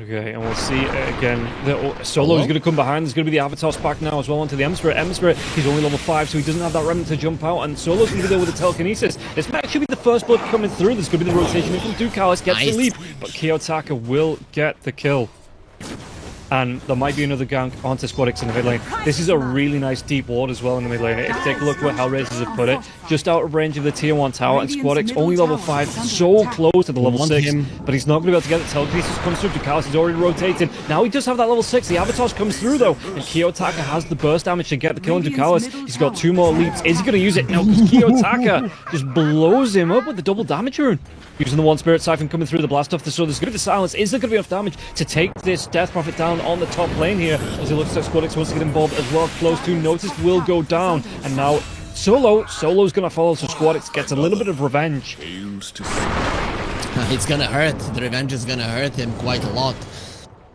Okay, and we'll see again. Solo is going to come behind. There's going to be the Avatos back now as well onto the Emspirit. Emspirit, he's only level 5, so he doesn't have that remnant to jump out. And Solo's going to be there with the telekinesis. This might actually be the first blood coming through. There's going to be the rotation in from Ducalis, gets the lead, but Kiyotaka will get the kill. And there might be another gank onto Squadix in the mid lane. This is a really nice deep ward as well in the mid lane. If you take a look where HellRaisers have put it, just out of range of the tier 1 tower, and Squadix only level 5, so close to the level 6, but he's not going to be able to get the telekinesis. Comes through, Ducalis, he's already rotated. Now he does have that level 6, the Avatos comes through though, and Kiyotaka has the burst damage to get the kill on Ducalis. He's got 2 more leaps. Is he going to use it? No, because Kiyotaka just blows him up with the double damage rune. Using the one Spirit Siphon coming through the blast off the sword. There's going to be the silence. Is there going to be enough damage to take this Death Prophet down on the top lane here? As it looks like Squadix wants to get involved as well. Close to Notice will go down. And now Solo's going to follow, so Squadix gets a little bit of revenge. It's going to hurt. The revenge is going to hurt him quite a lot.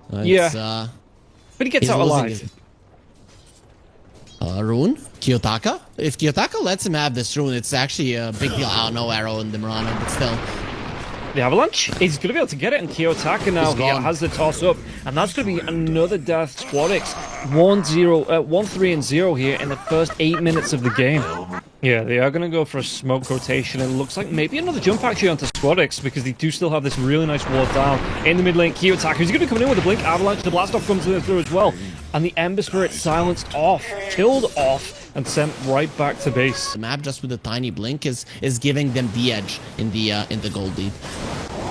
But he gets out alive. Rune? Kiyotaka? If Kiyotaka lets him have this rune, it's actually a big deal. I don't know, Arrow and the Mirana, but still. The Avalanche, he's going to be able to get it, and Kiyotaka now he has the toss up, and that's going to be another death. Squadix 1-3-0 here in the first 8 minutes of the game. Yeah, they are going to go for a smoke rotation. It looks like maybe another jump actually onto Squadix, because they do still have this really nice ward down in the mid lane. Kiyotaka, he's going to be coming in with a blink avalanche. The blast off comes through as well, and the Ember Spirit silenced off, killed off, and sent right back to base. The map just with a tiny blink is giving them the edge in the gold lead.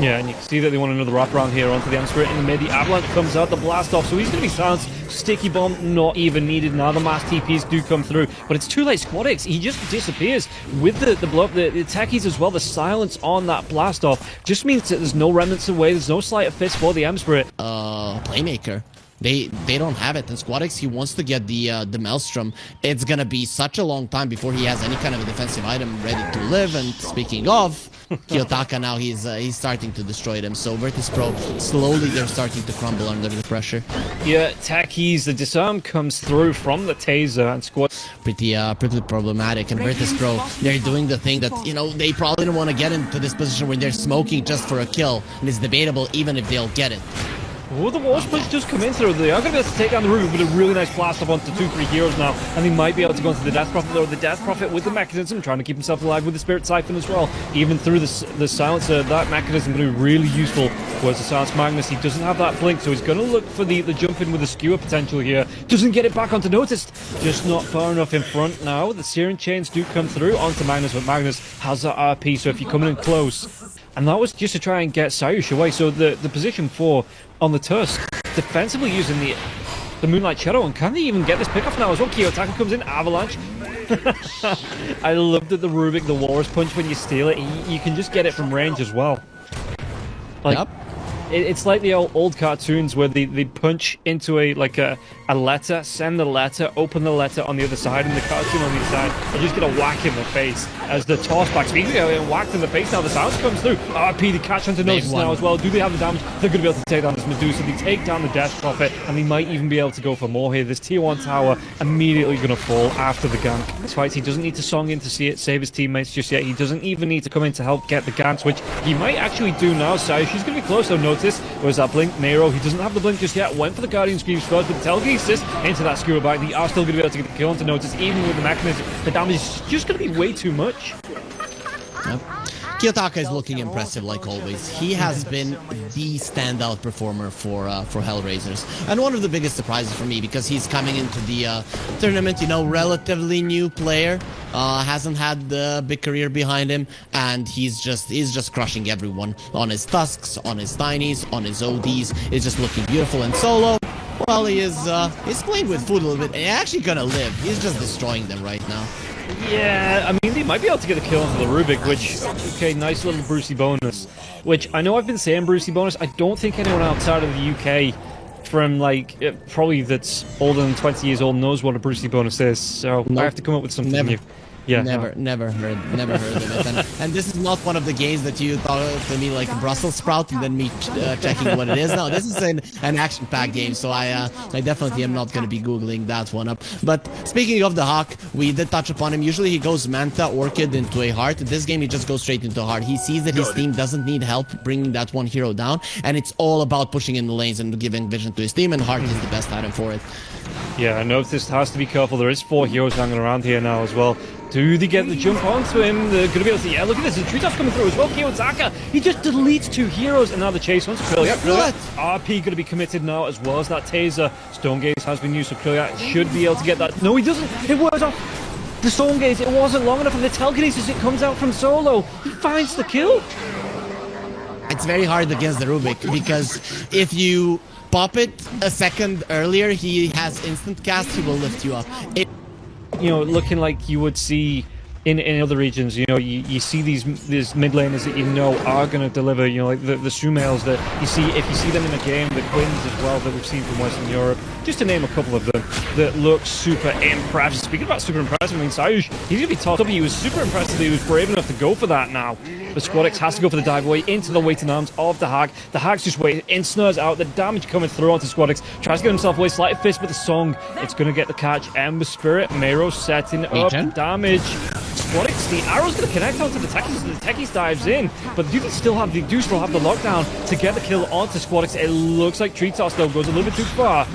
Yeah, and you can see that they want another wraparound here onto the Ember Spirit in the mid. The avalanche comes out, the blast off, so he's going to be silenced. Sticky bomb not even needed now. The mass TPs do come through, but it's too late. Squadix, he just disappears with the blow up, the techies as well. The silence on that blast off just means that there's no remnants away. There's no sleight of fist for the Ember Spirit. Playmaker. They don't have it, and Squadix, he wants to get the Maelstrom. It's gonna be such a long time before he has any kind of a defensive item ready to live. And speaking of Kiyotaka, now he's starting to destroy them. So Virtus.pro, slowly they're starting to crumble under the pressure. Yeah, techies, the disarm comes through from the taser, and Squad pretty problematic. And Virtus.pro, they're doing the thing that, you know, they probably don't want to get into this position where they're smoking just for a kill, and it's debatable even if they'll get it. Oh, the War Punch just come in through. They are going to be able to take down the Ruby with a really nice blast off onto 2-3 heroes now. And they might be able to go into the Death Prophet, though. The Death Prophet with the mechanism, trying to keep himself alive with the Spirit Siphon as well. Even through the silencer, that mechanism going to be really useful. Whereas the Silence Magnus, he doesn't have that blink, so he's going to look for the jump in with the skewer potential here. Doesn't get it back onto Noticed. Just not far enough in front now. The Searing Chains do come through onto Magnus, but Magnus has that RP, so if you're coming in close. And that was just to try and get Sayush away. So the position 4 on the Tusk, defensively using the Moonlight Shadow, and can they even get this pick off now as well? Kiyotaka comes in, Avalanche. I love that the Rubik, the Walrus Punch, when you steal it, you can just get it from range as well. Like, yep. It's like the old cartoons where they punch into a letter, send the letter, open the letter on the other side, and the cartoon on the other side, and just get a whack in the face as the toss back. Speaking of whacked in the face now, the sound comes through. RP, the catch onto Notice now as well. Do they have the damage? They're going to be able to take down this Medusa. They take down the Death Prophet, and they might even be able to go for more here. This tier 1 tower immediately going to fall after the gank. That's right, he doesn't need to song in to see it, save his teammates just yet. He doesn't even need to come in to help get the ganks, which he might actually do now. So she's going to be close though. Notice. Where's that blink? Nero, he doesn't have the blink just yet. Went for the Guardian Screams first, but the telekinesis into that skewer bite. They are still going to be able to get the kill onto Notice, even with the mechanism. The damage is just going to be way too much. Yep. Kiyotaka is looking impressive like always. He has been the standout performer for HellRaisers, and one of the biggest surprises for me, because he's coming into the tournament, you know, relatively new player, hasn't had the big career behind him, and he's just crushing everyone on his Tusks, on his Tinies, on his ODs. It's just looking beautiful. And Solo, well, he's playing with food a little bit, and he's actually gonna live. He's just destroying them right now. Yeah, I mean, they might be able to get a kill onto the Rubik, which, okay, nice little Brucey bonus. Which, I know I've been saying Brucey bonus, I don't think anyone outside of the UK from, like, probably that's older than 20 years old knows what a Brucey bonus is, so I have to come up with something new. Yeah, never heard of it. And this is not one of the games that you thought to me like Brussels sprout and then me checking what it is. No, this is an action-packed game, so I definitely am not going to be googling that one up. But speaking of the Hawk, we did touch upon him. Usually he goes Manta, Orchid into a Heart. This game he just goes straight into Heart. He sees that his team doesn't need help bringing that one hero down, and it's all about pushing in the lanes and giving vision to his team, and Heart is the best item for it. Yeah, I noticed has to be careful. There is 4 heroes hanging around here now as well. Do they get the jump onto him? They're going to be able to... Yeah, look at this. The Treetops coming through as well. Kiyotaka, he just deletes 2 heroes, and now the chase onto Krilliat. RP going to be committed now as well as that taser. Stonegaze has been used, so Krilliat should be able to get that. No, he doesn't. It wears off. The Stonegaze, it wasn't long enough, and the telekinesis, it comes out from Solo. He finds the kill. It's very hard against the Rubik, because if you pop it a second earlier, he has instant cast, he will lift you up. You know, looking like you would see in other regions, you know, you see these mid laners that you know are going to deliver, you know, like the Sumails that you see, if you see them in a game, the Quins as well that we've seen from Western Europe, just to name a couple of them, that look super impressive. Speaking about super impressive, I mean, Sayush, he's going to be tossed up. He was super impressive that he was brave enough to go for that now. But Squadix has to go for the dive away into the waiting arms of the Hag. The Hag's just waiting, ensnares out, the damage coming through onto Squadix, tries to get himself away, slight fist with the song, it's going to get the catch. Ember Spirit, Mero setting up damage. Squadix, the arrow's going to connect onto the Techies, and the Techies dives in, but they do still have the lockdown to get the kill onto Squadix. It looks like Treetops though goes a little bit too far.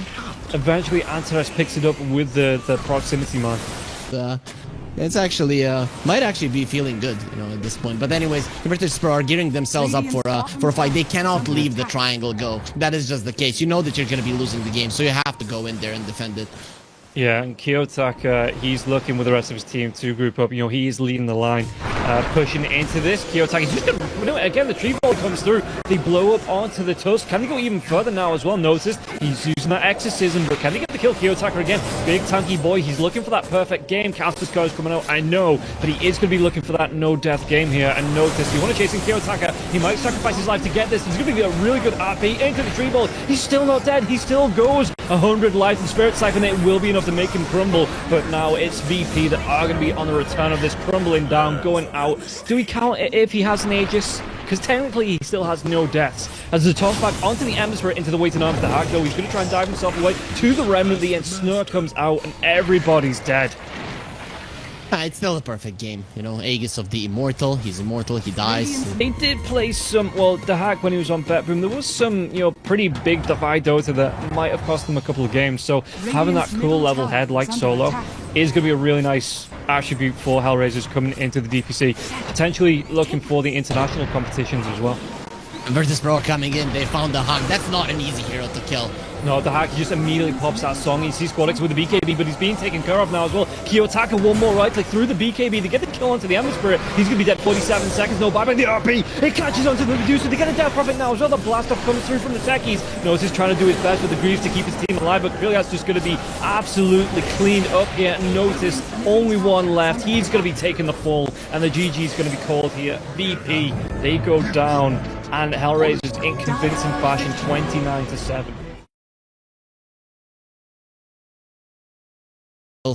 Eventually Antares picks it up with the proximity man. It's actually might actually be feeling good, you know, at this point. But anyways, Virtus.pro are gearing themselves up for a fight. They cannot leave the triangle go. That is just the case. You know that you're going to be losing the game, so you have to go in there and defend it. Yeah, and Kiyotaka, he's looking with the rest of his team to group up. You know, he is leading the line, pushing into this. Kiyotaka, he's just gonna, you know, again, the tree ball comes through. They blow up onto the Tusk. Can they go even further now as well? Notice he's using that exorcism, but can they get the kill? Kiyotaka again, big tanky boy. He's looking for that perfect game. Casper's card is coming out, I know, but he is going to be looking for that no-death game here. And notice, you want to chase in Kiyotaka. He might sacrifice his life to get this. He's going to be a really good RP into the tree ball. He's still not dead. He still goes 100 lives and Spirit Siphon. It will be enough to make him crumble, but now it's VP that are going to be on the return of this, crumbling down, going out. Do we count it if he has an Aegis? Because technically he still has no deaths. As the toss back onto the Ember Spirit into the waiting arm of the Hack, though, he's going to try and dive himself away to the Remnant. The Ensnare comes out and everybody's dead. It's still a perfect game, you know, Aegis of the Immortal, he's immortal, he dies. They did play some, well, the Hack when he was on Betboom, there was some, you know, pretty big Defy Dota that might have cost them a couple of games, so having that cool level head like Solo is going to be a really nice attribute for HellRaisers coming into the DPC, potentially looking for the international competitions as well. Virtus.pro coming in, they found the Hawk. That's not an easy hero to kill. No, the Hack just immediately pops that song. He sees Squadix with the BKB, but he's being taken care of now as well. Kiyotaka, one more right click through the BKB to get the kill onto the Ember Spirit. He's going to be dead 47 seconds. No, bye-bye the RP. It catches onto the Medusa. They get a Death Prophet now as well. The blast off comes through from the Techies. Notice trying to do his best with the Greaves to keep his team alive, but Krilliat's just going to be absolutely cleaned up here. Notice only one left. He's going to be taking the fall, and the GG is going to be called here. VP, they go down, and HellRaisers in convincing fashion, 29-7.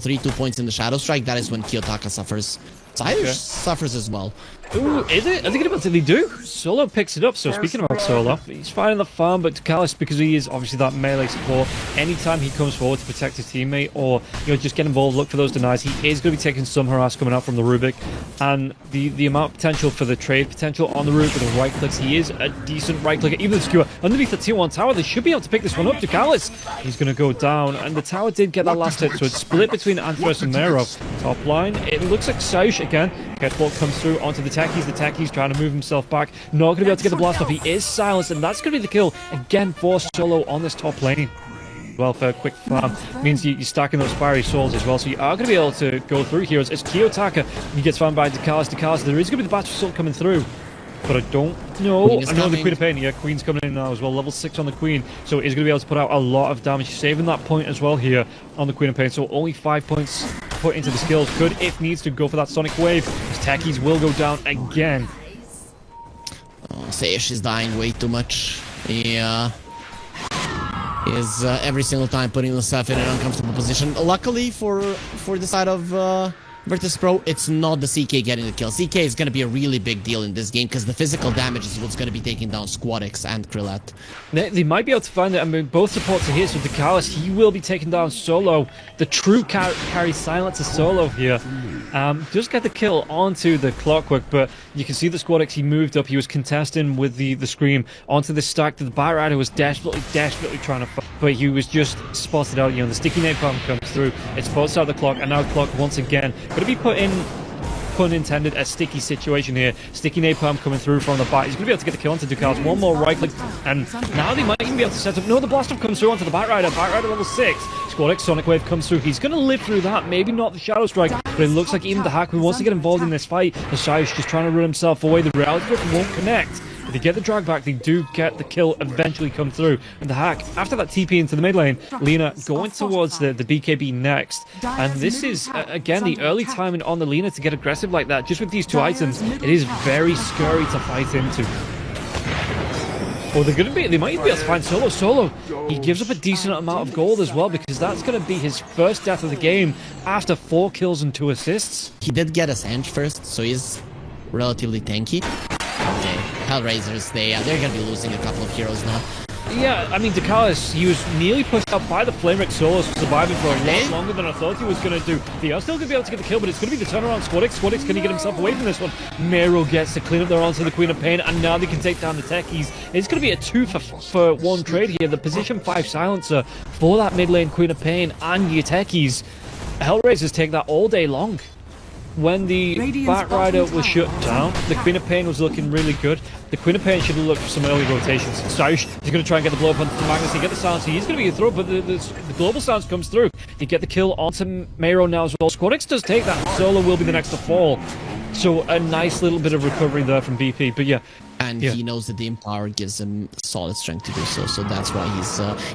3 points in the Shadow Strike, that is when Kiyotaka suffers. Sayush suffers as well. Ooh, is it? Are they going to they do? Solo picks it up, so speaking about Solo, he's finding the farm, but Callus, because he is obviously that melee support, anytime he comes forward to protect his teammate or, you know, just get involved, look for those denies, he is going to be taking some harass coming out from the Rubik, and the amount of potential for the trade potential on the Rubik with the right clicks, he is a decent right clicker. Even the skewer underneath the tier 1 tower, they should be able to pick this one up to Callus. He's going to go down, and the tower did get that last hit, so it's split between Antares and Mero. Top line, it looks like Sayush again. Catapult comes through onto the Techies trying to move himself back. Not going to be able to get the blast off. He is silenced, and that's going to be the kill again for Solo on this top lane. Well, for a quick farm means you're stacking those fiery souls as well, so you are going to be able to go through heroes. It's Kiyotaka, he gets found by Dakalis. There is going to be the battle soul coming through, but I don't know. I know the Queen of Pain. Yeah, Queen's coming in now as well. Level 6 on the Queen, so he's going to be able to put out a lot of damage, saving that point as well here on the Queen of Pain. So only 5 points put into the skills. Could, if needs to, go for that Sonic Wave. His Techies will go down again. Oh, Sayush is dying way too much. Yeah. He is every single time putting himself in an uncomfortable position. Luckily for the side of Virtus.pro, it's not the CK getting the kill. CK is going to be a really big deal in this game because the physical damage is what's going to be taking down Squadix and Krillat. They might be able to find it. I mean, both supports are here, so Dakalis, he will be taking down Solo. The true carry silencer Solo here. Just get the kill onto the Clockwork, but you can see the Squadix, he moved up. He was contesting with the Scream onto the stack. The Batrider was desperately trying to fight, but he was just spotted out. You know, the sticky napalm comes through. It spots out the Clock, and now Clock once again going to be put in, pun intended, a sticky situation here. Sticky napalm coming through from the back. He's going to be able to get the kill onto Ducals. One more right click, and now they might even be able to set up. No, the blast off comes through onto the Batrider. Batrider level 6. Squadix Sonic Wave comes through. He's going to live through that. Maybe not the Shadow Strike, but it looks like even the Hack, who wants to get involved in this fight, the Sayush just trying to run himself away. The Reality Grip won't connect. If they get the drag back, they do get the kill eventually come through. And the Hack, after that TP into the mid lane, Lina going towards the BKB next. And this is, again, the early timing on the Lina to get aggressive like that. Just with these two items, it is very scary to fight into. Oh, they might even be able to find Solo. Solo, he gives up a decent amount of gold as well, because that's going to be his first death of the game after 4 kills and 2 assists. He did get a Sange first, so he's relatively tanky. Okay, HellRaisers, they're going to be losing a couple of heroes now. Yeah, I mean, Dakalis, he was nearly pushed out by the Flame Wreck Solos, surviving for a lot longer than I thought he was going to do. They are still going to be able to get the kill, but it's going to be the turnaround Squadix. Squadix, can he get himself away from this one? Mero gets to clean up their onto the Queen of Pain, and now they can take down the Techies. It's going to be a 2-for-1 trade here. The position 5 silencer for that mid lane Queen of Pain and your Techies. HellRaisers take that all day long. When the Batrider was shut down, the Queen of Pain was looking really good. The Queen of Pain should have looked for some early rotations. Sayush is going to try and get the blow up onto the Magnus. You get the silence. He's going to be a throw, but the global silence comes through. You get the kill onto Mero now as well. Squadix does take that. Solo will be the next to fall. So a nice little bit of recovery there from BP. But yeah. And he knows that the Empower gives him solid strength to do so. So that's why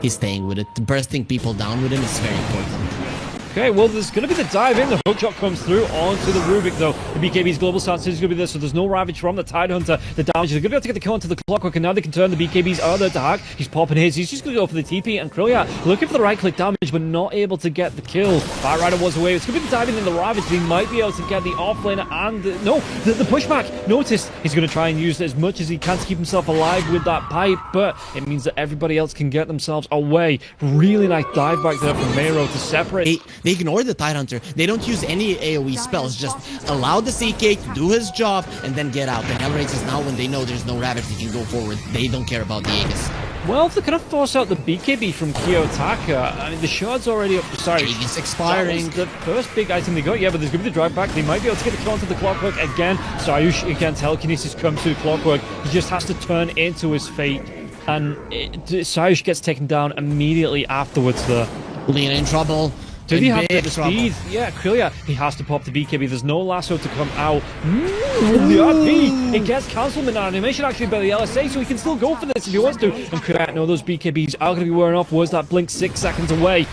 he's staying with it. Bursting people down with him is very important. Okay, well, there's going to be the dive in. The hook shot comes through onto the Rubik, though. The BKB's global stance is going to be there, so there's no Ravage from the Tidehunter. The damage, they're going to be able to get the kill onto the Clockwork, and now they can turn the BKBs out there to Hack. He's popping his. He's just going to go for the TP, and Krilliat looking for the right-click damage, but not able to get the kill. Batrider was away. It's going to be the diving in the Ravage. They might be able to get the offlaner and the pushback. Notice he's going to try and use as much as he can to keep himself alive with that pipe, but it means that everybody else can get themselves away. Really nice dive back there from Mero to separate. They ignore the Tidehunter. They don't use any AoE spells, just allow the CK to do his job and then get out. The HellRaisers now, when they know there's no Ravage, they can go forward. They don't care about the Aegis. Well, they're going to force out the BKB from Kiyotaka. I mean, the shard's already up. Sorry, Aegis expiring. The first big item they got. Yeah, but there's going to be the drive back. They might be able to get the kill onto the Clockwork again. Sayush, again, telekinesis comes to the Clockwork. He just has to turn into his fate. And Sayush gets taken down immediately afterwards there. Lina in trouble. Did he have the speed? Yeah, Krilliat, he has to pop the BKB. There's no lasso to come out. The RP, it gets cancelled in that animation actually by the LSA, so he can still go for this if he wants to. And Krilliat, no, those BKBs are going to be wearing off. Was that blink 6 seconds away?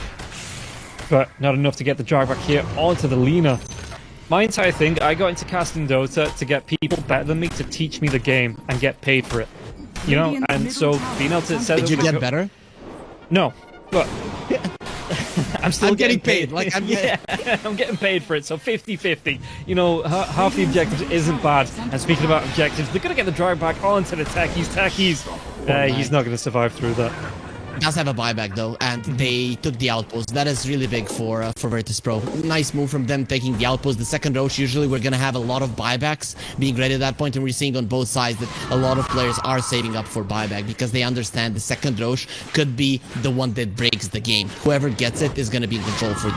But not enough to get the drag back here onto the Lina. My entire thing, I got into casting Dota to get people better than me to teach me the game and get paid for it. You know, and so being able to set Did you get better? No, but I'm still getting paid. Like I'm getting paid for it, so 50-50. You know, half the objectives isn't bad. And speaking about objectives, they're going to get the drive back onto the Techies. He's not going to survive through that. Does have a buyback though, and they took the outpost. That is really big for Virtus.pro. Nice move from them taking the outpost. The second roach, usually we're gonna have a lot of buybacks being ready at that point, and we're seeing on both sides that a lot of players are saving up for buyback because they understand the second roach could be the one that breaks the game. Whoever gets it is gonna be in control for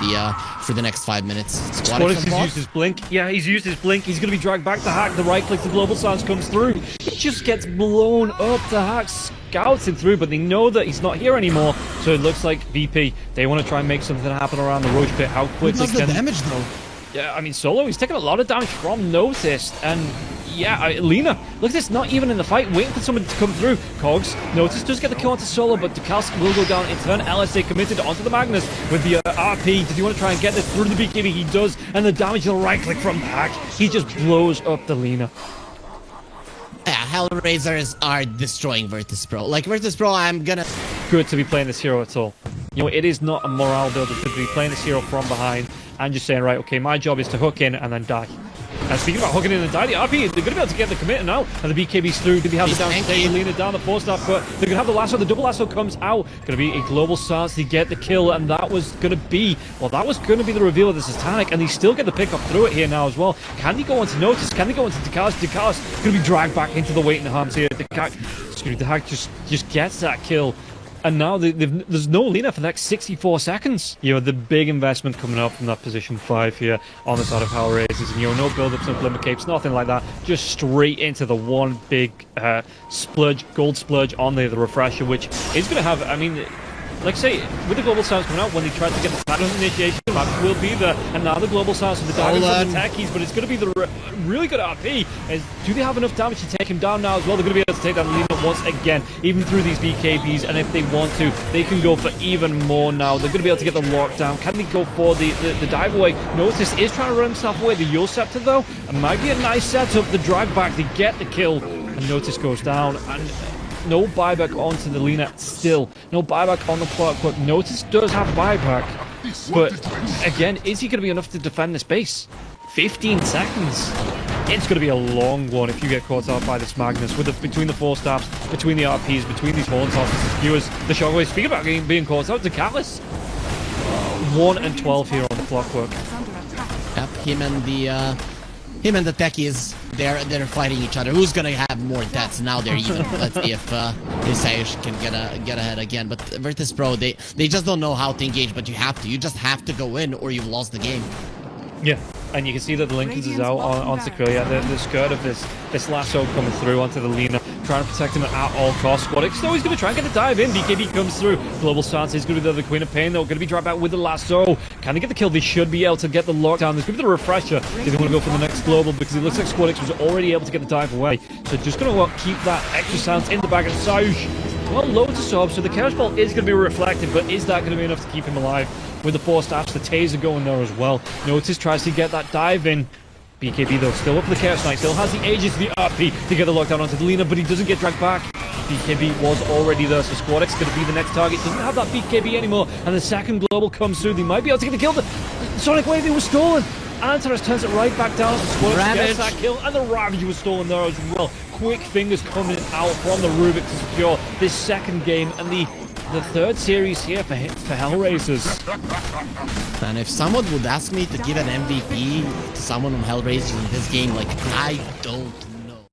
the next 5 minutes. Squadix has used his blink. Yeah, he's used his blink. He's gonna be dragged back to Hack. The right click, the global silence comes through. He just gets blown up to Hack. Scouts him through, but they know that he's not here anymore, so it looks like VP, they want to try and make something happen around the Roach pit. How quickly can... the damage though? Yeah, I mean, Solo, he's taking a lot of damage from Noticed, and yeah, Lina, look at this, not even in the fight, waiting for someone to come through. Cogs, Noticed does get the kill onto Solo, but Dukalski will go down in turn. LSA committed onto the Magnus with the RP. Did he want to try and get this through the BKB? He does, and the damage, the right click from the Hack. He just blows up the Lina. Yeah, HellRaisers are destroying Virtus.pro. Like, Virtus.pro, I'm gonna... Good to be playing this hero at all. You know, it is not a morale builder to be playing this hero from behind. and just saying, right, okay, my job is to hook in and then die. And speaking about hooking in and die, the RP, they're going to be able to get the commit now. And the BKB's through. Do they have the down stage, lean it down the force staff, but they're going to have the lasso. The double lasso comes out. Going to be a global stance to get the kill, and that was going to be, well, that was going to be the reveal of the Satanic, and they still get the pickup through it here now as well. Can they go on to Notice? Can they go on to Dekaz? Dekaz going to be dragged back into the waiting arms here. The hack just gets that kill. And now there's no Lina for the next 64 seconds. You know, the big investment coming up from that position 5 here on the side of HellRaisers. And, you know, no build-ups, no limit capes, nothing like that. Just straight into the one big splurge, gold splurge on the refresher, which is going to have, I mean, like I say, with the global sounds coming out, when they try to get the pattern initiation, that will be there. And now the global sounds for the diving from the techies, but it's going to be the really good RP. Do they have enough damage to take him down now as well? They're going to be able to take down Lina once again, even through these BKBs, and if they want to, they can go for even more now. They're going to be able to get the lockdown. Can they go for the dive away? Notice is trying to run himself away. The Yule Scepter, though, it might be a nice setup. The drag back, they get the kill, and Notice goes down, and no buyback onto the Lina still. No buyback on the Clockwork. Notice does have buyback, but again, is he going to be enough to defend this base? 15 seconds. It's going to be a long one if you get caught out by this Magnus. Between the force staffs, between the RPs, between these horn tosses, the skewers, the shockwaves. Speaking about being caught out, the Catalyst. 1 and 12 here on the Clockwork. Yep, him and the techies, they're fighting each other. Who's gonna have more deaths? Now they're even. Let's see if Sayush can get ahead again. But Virtus.pro, they just don't know how to engage. But you have to. You just have to go in, or you've lost the game. Yeah, and you can see that the Lincolns is out on Sequoia. The skirt of this lasso coming through onto the Lina, trying to protect him at all costs. Squadix though, he's going to try and get the dive in. BKB comes through. Global stance is going to be the Queen of Pain though. Going to be dropped out with the lasso. Can they get the kill? They should be able to get the lockdown. There's going to be the refresher if they want to go for the next global, because it looks like Squadix was already able to get the dive away. So just going to keep that extra stance in the bag of Sayush. Well, loads of subs, so the Chaos Ball is going to be reflected, but is that going to be enough to keep him alive? With the force staffs, the taser going there as well. Notice tries to get that dive in. BKB though, still up for the Chaos Knight, still has the Aegis to the RP to get the lockdown onto the Lina, but he doesn't get dragged back. BKB was already there, so Squadix going to be the next target. Doesn't have that BKB anymore, and the second global comes through. They might be able to get the kill. The Sonic Wave, it was stolen. Antares turns it right back down. Squadix gets that kill, and the Ravage was stolen there as well. Quick fingers coming out from the Rubik to secure this second game, and the third series here for HellRaisers. And if someone would ask me to give an MVP to someone on HellRaisers in this game, like, I don't